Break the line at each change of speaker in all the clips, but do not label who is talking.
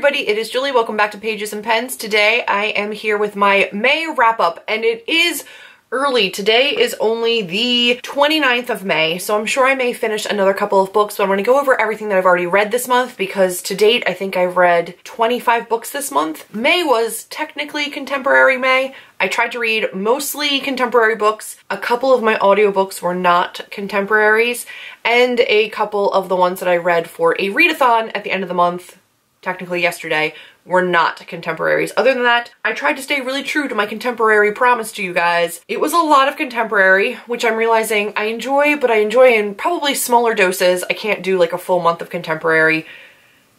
everybody, it is Julie. Welcome back to Pages and Pens. Today I am here with my May wrap-up, and it is early. Today is only the 29th of May, so I'm sure I may finish another couple of books, but I'm going to go over everything that I've already read this month because to date I think I've read 25 books this month. May was technically contemporary May. I tried to read mostly contemporary books. A couple of my audiobooks were not contemporaries, and a couple of the ones that I read for a readathon at the end of the month, technically yesterday, were not contemporaries. Other than that, I tried to stay really true to my contemporary promise to you guys. It was a lot of contemporary, which I'm realizing I enjoy, but I enjoy in probably smaller doses. I can't do like a full month of contemporary.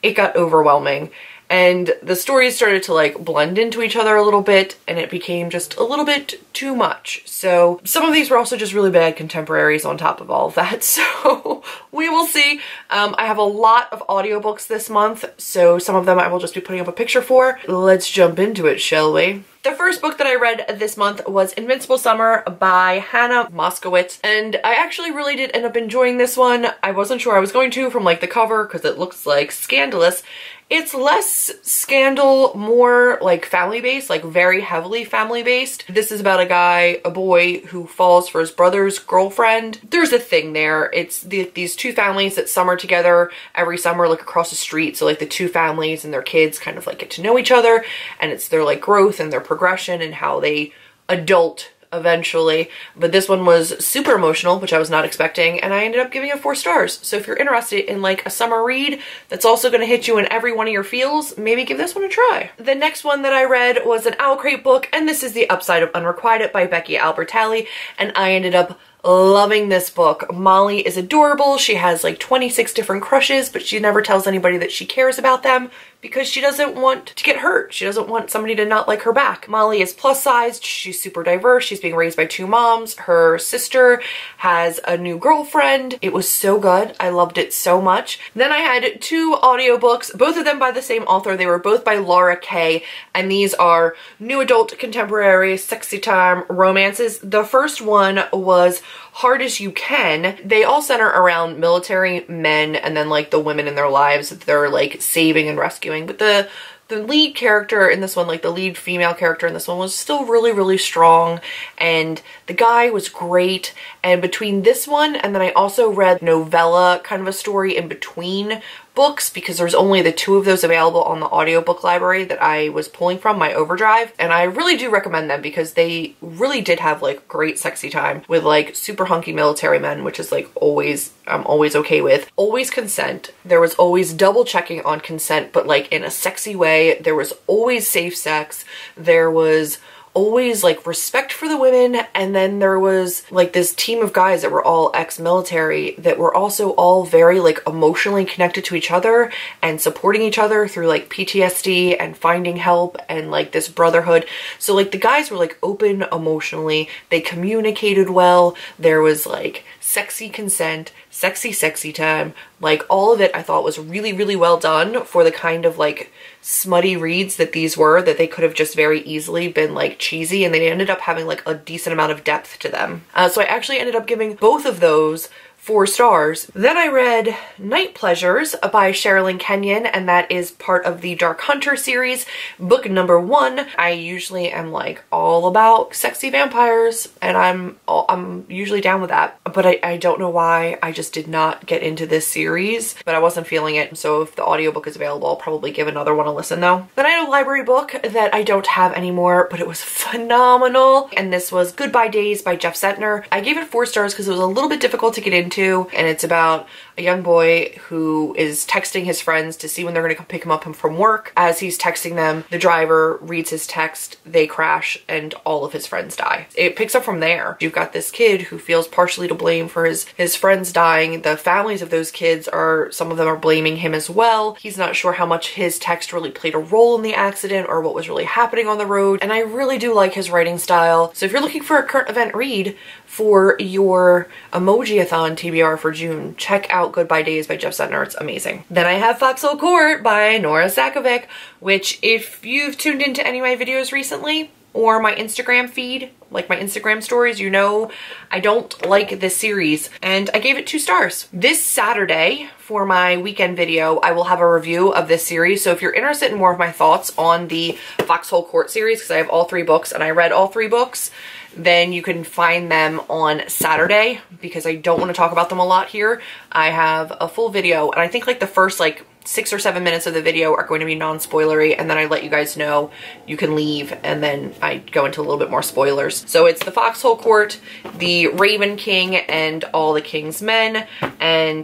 It got overwhelming. And the stories started to like blend into each other a little bit, and it became just a little bit too much. So some of these were also just really bad contemporaries on top of all of that. So we will see. I have a lot of audiobooks this month, so some of them I will just be putting up a picture for. Let's jump into it, shall we? The first book that I read this month was Invincible Summer by Hannah Moskowitz, and I actually really did end up enjoying this one. I wasn't sure I was going to from like the cover because it looks like scandalous. It's less scandal, more like family-based, like very heavily family-based. This is about a guy, a boy, who falls for his brother's girlfriend. There's a thing there. It's these two families that summer together every summer, like across the street. So like the two families and their kids kind of like get to know each other, and it's their like growth and their progression and how they adult eventually. But this one was super emotional, which I was not expecting, and I ended up giving it 4 stars. So if you're interested in like a summer read that's also going to hit you in every one of your feels, maybe give this one a try. The next one that I read was an Owl Crate book, and this is The Upside of Unrequited by Becky Albertalli, and I ended up loving this book. Molly is adorable. She has like 26 different crushes, but she never tells anybody that she cares about them because she doesn't want to get hurt. She doesn't want somebody to not like her back. Molly is plus sized. She's super diverse. She's being raised by 2 moms. Her sister has a new girlfriend. It was so good. I loved it so much. Then I had 2 audiobooks, both of them by the same author. They were both by Laura Kay, and these are new adult contemporary sexy time romances. The first one was Hard as You Can. They all center around military men and then like the women in their lives that they're like saving and rescuing. But the lead character in this one, like the lead female character in this one, was still really, really strong, and the guy was great. And between this one and then I also read novella kind of a story in between books, because there's only the 2 of those available on the audiobook library that I was pulling from my Overdrive, and I really do recommend them because they really did have like great sexy time with like super hunky military men, which is like always, I'm always okay with. Always consent. There was always double checking on consent, but like in a sexy way. There was always safe sex. There was always like respect for the women, and then there was like this team of guys that were all ex-military that were also all very like emotionally connected to each other and supporting each other through like PTSD and finding help and like this brotherhood. So like the guys were like open emotionally, they communicated well, there was like sexy consent, sexy time, like all of it I thought was really, really well done for the kind of like smutty reads that these were, that they could have just very easily been like cheesy, and they ended up having like a decent amount of depth to them. So I actually ended up giving both of those 4 stars. Then I read Night Pleasures by Sherilyn Kenyon, and that is part of the Dark Hunter series, book number 1. I usually am like all about sexy vampires, and I'm usually down with that, but I don't know why I just did not get into this series, but I wasn't feeling it. So if the audiobook is available, I'll probably give another one a listen though. Then I had a library book that I don't have anymore, but it was phenomenal, and this was Goodbye Days by Jeff Sentner. I gave it 4 stars because it was a little bit difficult to get into, and it's about a young boy who is texting his friends to see when they're going to come pick him up from work. As he's texting them, the driver reads his text, they crash, and all of his friends die. It picks up from there. You've got this kid who feels partially to blame for his friends dying. The families of those kids are, some of them are blaming him as well. He's not sure how much his text really played a role in the accident or what was really happening on the road, and I really do like his writing style. So if you're looking for a current event read for your Emoji-a-thon TBR for June, check out Goodbye Days by Jeff Sentner. It's amazing. Then I have Foxhole Court by Nora Sakovic, which if you've tuned into any of my videos recently, or my Instagram feed, like my Instagram stories, you know I don't like this series, and I gave it 2 stars. This Saturday for my weekend video, I will have a review of this series. So if you're interested in more of my thoughts on the Foxhole Court series, because I have all 3 books and I read all 3 books, then you can find them on Saturday, because I don't want to talk about them a lot here. I have a full video, and I think like the first like 6 or 7 minutes of the video are going to be non-spoilery, and then I let you guys know you can leave, and then I go into a little bit more spoilers. So it's the Foxhole Court, the Raven King, and all the King's Men,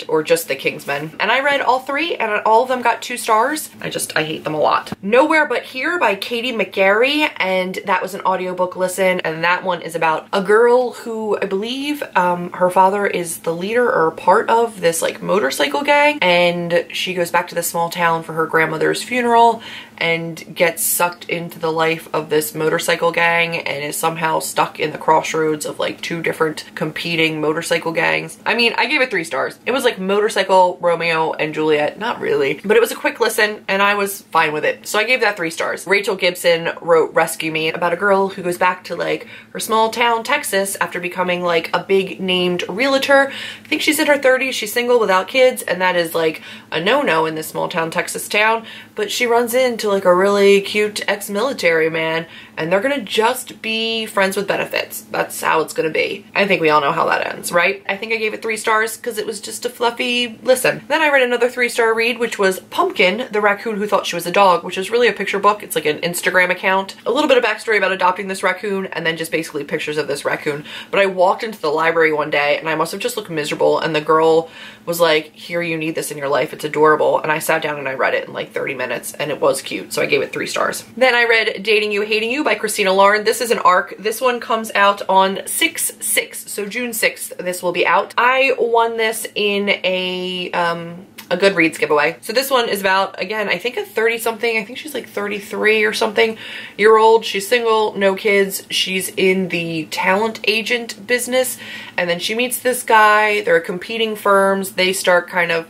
or just the King's Men. And I read all 3, and all of them got 2 stars. I hate them a lot. Nowhere But Here by Katie McGarry, and that was an audiobook listen, and that one is about a girl who, I believe, her father is the leader or part of this like motorcycle gang, and she goes back to the small town for her grandmother's funeral and gets sucked into the life of this motorcycle gang and is somehow stuck in the crossroads of like 2 different competing motorcycle gangs. I mean, I gave it 3 stars. It was like motorcycle Romeo and Juliet, not really, but it was a quick listen and I was fine with it. So I gave that 3 stars. Rachel Gibson wrote Rescue Me, about a girl who goes back to like her small town Texas after becoming like a big named realtor. I think she's in her 30s, she's single without kids, and that is like a no-no in this small town Texas town, but she runs into like a really cute ex-military man, and they're gonna just be friends with benefits. That's how it's gonna be. I think we all know how that ends, right? I think I gave it 3 stars because it was just a fluffy listen. Then I read another 3-star read, which was Pumpkin, the Raccoon Who Thought She Was a Dog, which is really a picture book. It's like an Instagram account. A little bit of backstory about adopting this raccoon, and then just basically pictures of this raccoon. But I walked into the library one day and I must have just looked miserable, and the girl was like, here, you need this in your life, it's adorable. And I sat down and I read it in like 30 minutes and it was cute, so I gave it 3 stars. Then I read Dating You, Hating You by Christina Lauren. This is an arc. This one comes out on 6/6, so June 6th this will be out. I won this in a Goodreads giveaway. So this one is about, again, I think a 30-something, I think she's like 33 or something year old. She's single, no kids. She's in the talent agent business, and then she meets this guy. They're competing firms. They start kind of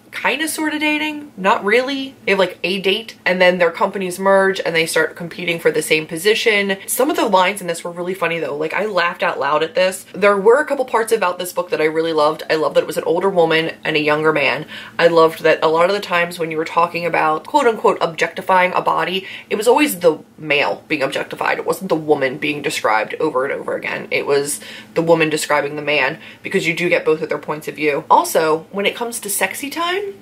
sort of dating. Not really. They have like a date, and then their companies merge and they start competing for the same position. Some of the lines in this were really funny though. Like, I laughed out loud at this. There were a couple parts about this book that I really loved. I loved that it was an older woman and a younger man. I loved that a lot of the times when you were talking about quote unquote objectifying a body, it was always the male being objectified. It wasn't the woman being described over and over again. It was the woman describing the man, because you do get both of their points of view. Also, when it comes to sexy time,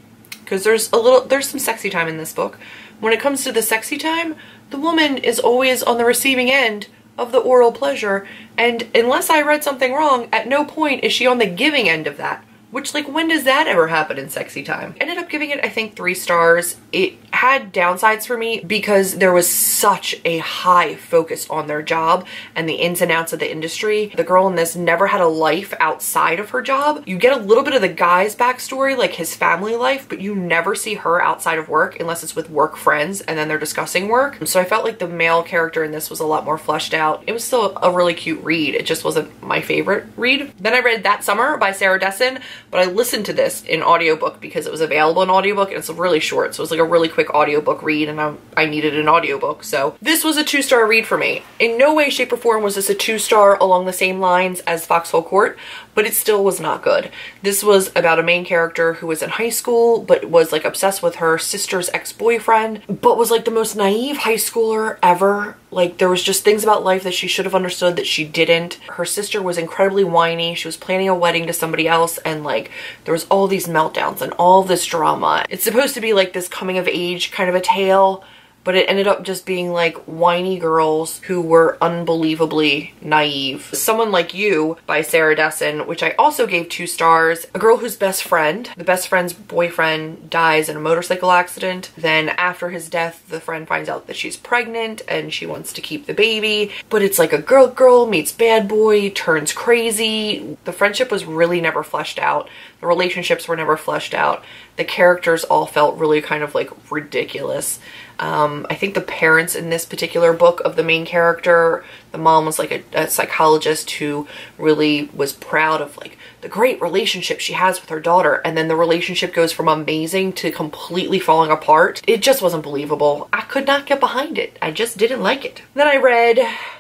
because there's some sexy time in this book. When it comes to the sexy time, the woman is always on the receiving end of the oral pleasure, and unless I read something wrong, at no point is she on the giving end of that. Which, like, when does that ever happen in sexy time? I ended up giving it, I think, 3 stars. It had downsides for me because there was such a high focus on their job and the ins and outs of the industry. The girl in this never had a life outside of her job. You get a little bit of the guy's backstory, like his family life, but you never see her outside of work unless it's with work friends and then they're discussing work. So I felt like the male character in this was a lot more fleshed out. It was still a really cute read. It just wasn't my favorite read. Then I read That Summer by Sarah Dessen, but I listened to this in audiobook because it was available in audiobook, and it's really short, so it was like a really quick audiobook read, and I needed an audiobook. So this was a 2-star read for me. In no way, shape, or form was this a 2-star along the same lines as Foxhole Court, but it still was not good. This was about a main character who was in high school, but was like obsessed with her sister's ex-boyfriend, but was like the most naive high schooler ever. Like, there was just things about life that she should have understood that she didn't. Her sister was incredibly whiny. She was planning a wedding to somebody else, and like there was all these meltdowns and all this drama. It's supposed to be like this coming of age kind of a tale, but it ended up just being like whiny girls who were unbelievably naive. Someone Like You by Sarah Dessen, which I also gave 2 stars. A girl whose the best friend's boyfriend dies in a motorcycle accident. Then after his death, the friend finds out that she's pregnant and she wants to keep the baby. But it's like a girl meets bad boy, turns crazy. The friendship was really never fleshed out. The relationships were never fleshed out. The characters all felt really kind of like ridiculous. I think the parents in this particular book of the main character, the mom was like a psychologist who really was proud of like the great relationship she has with her daughter, and then the relationship goes from amazing to completely falling apart. It just wasn't believable. I could not get behind it. I just didn't like it. Then I read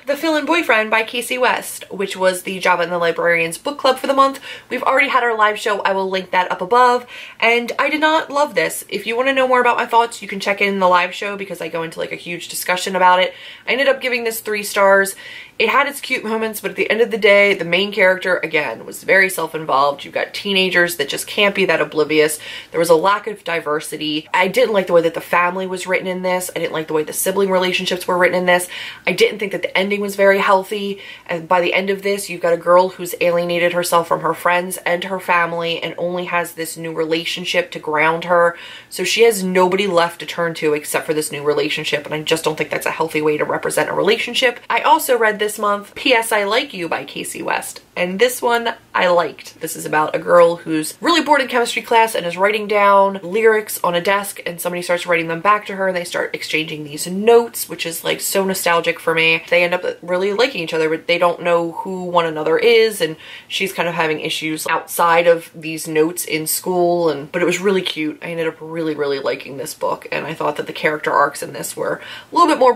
The Fill-In Boyfriend by Casey West, which was the Java and the Librarians book club for the month. We've already had our live show. I will link that up above. And I did not love this. If you want to know more about my thoughts, you can check in the live show because I go into like a huge discussion about it. I ended up giving this 3 stars. It had its cute moments, but at the end of the day, the main character, again, was very self-involved. You've got teenagers that just can't be that oblivious. There was a lack of diversity. I didn't like the way that the family was written in this. I didn't like the way the sibling relationships were written in this. I didn't think that the ending was very healthy. And by the end of this, you've got a girl who's alienated herself from her friends and her family and only has this new relationship to ground her. So she has nobody left to turn to except for this new relationship. And I just don't think that's a healthy way to represent a relationship. I also read this month P.S. I Like You by Casey West, and this one I liked. This is about a girl who's really bored in chemistry class and is writing down lyrics on a desk, and somebody starts writing them back to her and they start exchanging these notes, which is like so nostalgic for me. They end up really liking each other, but they don't know who one another is, and she's kind of having issues outside of these notes in school, but it was really cute. I ended up really liking this book, and I thought that the character arcs in this were a little bit more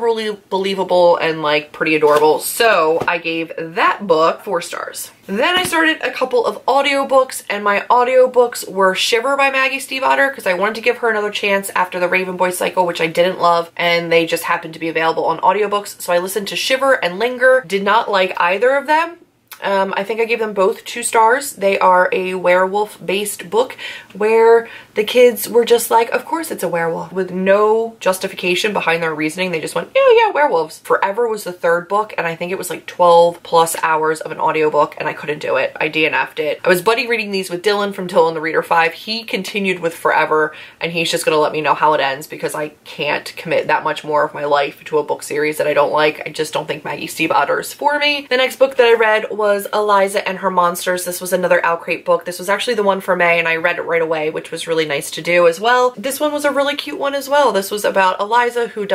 believable and like pretty adorable. So I gave that book 4 stars. Then I started a couple of audiobooks, and my audiobooks were Shiver by Maggie Stiefvater because I wanted to give her another chance after the Raven Boy cycle, which I didn't love, and they just happened to be available on audiobooks. So I listened to Shiver and Linger. Did not like either of them. I think I gave them both 2 stars. They are a werewolf-based book where the kids were just like, of course it's a werewolf, with no justification behind their reasoning. They just went, yeah, werewolves. Forever was the 3rd book, and I think it was like 12+ hours of an audiobook, and I couldn't do it. I DNF'd it. I was buddy reading these with Dylan from Dylan the Reader 5. He continued with Forever, and he's just gonna let me know how it ends because I can't commit that much more of my life to a book series that I don't like. I just don't think Maggie Stiefvater is for me. The next book that I read was Eliza and Her Monsters. This was another Outcrate book. This was actually the one for May, and I read it right away, which was really nice to do as well. This one was a really cute one as well. This was about Eliza, who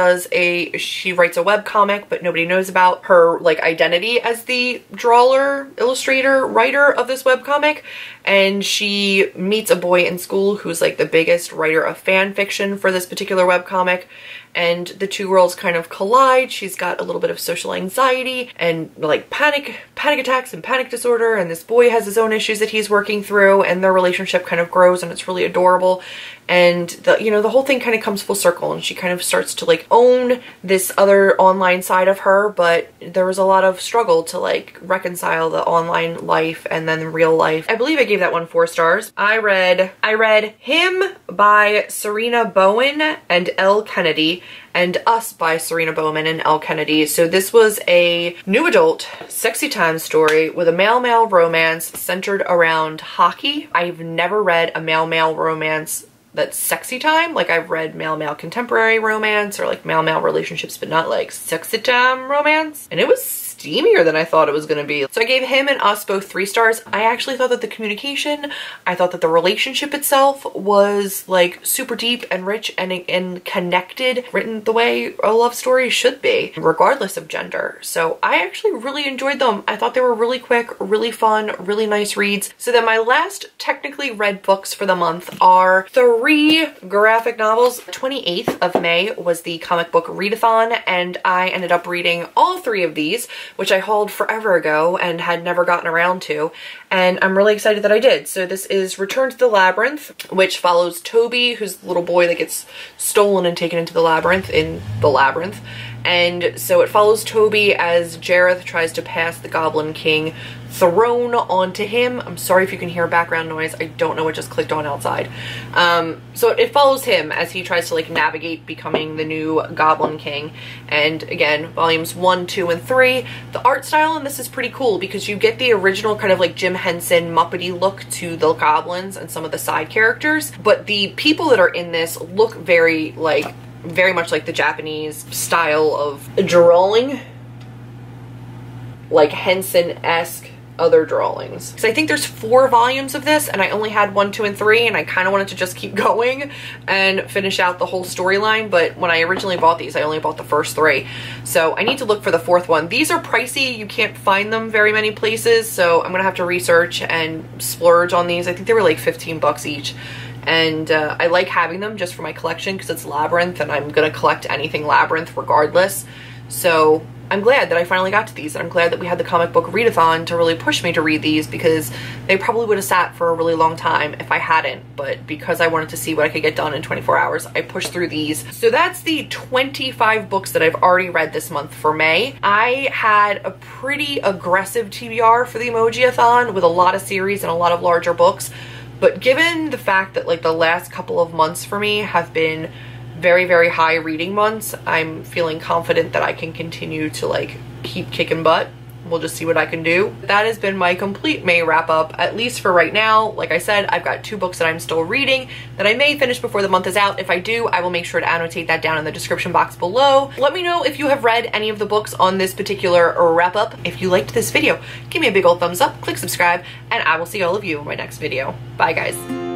she writes a webcomic, but nobody knows about her like identity as the drawer, illustrator, writer of this webcomic. And she meets a boy in school who's like the biggest writer of fan fiction for this particular webcomic. And the 2 worlds kind of collide. She's got a little bit of social anxiety and like panic attacks and panic disorder, and this boy has his own issues that he's working through, and their relationship kind of grows, and it's really adorable. And the whole thing kind of comes full circle, and she kind of starts to like own this other online side of her, but there was a lot of struggle to like reconcile the online life and then real life. I believe I gave that one 4 stars. I read Him by Serena Bowen and Elle Kennedy, and Us by Serena Bowman and Elle Kennedy. So this was a new adult sexy time story with a male-male romance centered around hockey. I've never read a male-male romance that's sexy time. Like, I've read male-male contemporary romance or like male-male relationships, but not like sexy time romance. And it was steamier than I thought it was going to be. So I gave Him and Us both 3 stars. I actually thought that the communication, I thought that the relationship itself was like super deep and rich and connected, written the way a love story should be, regardless of gender. So I actually really enjoyed them. I thought they were really quick, really fun, really nice reads. So then my last technically read books for the month are 3 graphic novels. 28th of May was the comic book readathon, and I ended up reading all 3 of these, which I hauled forever ago and had never gotten around to, and I'm really excited that I did. So this is Return to the Labyrinth, which follows Toby, who's the little boy that gets stolen and taken into the labyrinth in the labyrinth. And so it follows Toby as Jareth tries to pass the Goblin King throne onto him. I'm sorry if you can hear background noise. I don't know what just clicked on outside. So it follows him as he tries to like navigate becoming the new Goblin King. And again, volumes 1, 2, and 3. The art style in this is pretty cool because you get the original kind of like Jim Henson Muppety look to the goblins and some of the side characters, but the people that are in this look very much like the Japanese style of drawing, like Henson-esque other drawings. Because I think there's 4 volumes of this, and I only had 1, 2, and 3, and I kind of wanted to just keep going and finish out the whole storyline, but when I originally bought these, I only bought the first 3. So I need to look for the 4th one. These are pricey. You can't find them very many places, so I'm gonna have to research and splurge on these. I think they were like 15 bucks each. And I like having them just for my collection because it's Labyrinth, and I'm gonna collect anything Labyrinth regardless. So I'm glad that I finally got to these, and I'm glad that we had the comic book readathon to really push me to read these, because they probably would have sat for a really long time if I hadn't, but because I wanted to see what I could get done in 24 hours, I pushed through these. So that's the 25 books that I've already read this month for May. I had a pretty aggressive TBR for the Emoji-a-thon with a lot of series and a lot of larger books, but given the fact that like the last couple of months for me have been very, very high reading months, I'm feeling confident that I can continue to like keep kicking butt. We'll just see what I can do. That has been my complete May wrap up, at least for right now. Like I said, I've got 2 books that I'm still reading that I may finish before the month is out. If I do, I will make sure to annotate that down in the description box below. Let me know if you have read any of the books on this particular wrap up. If you liked this video, give me a big old thumbs up, click subscribe, and I will see all of you in my next video. Bye guys.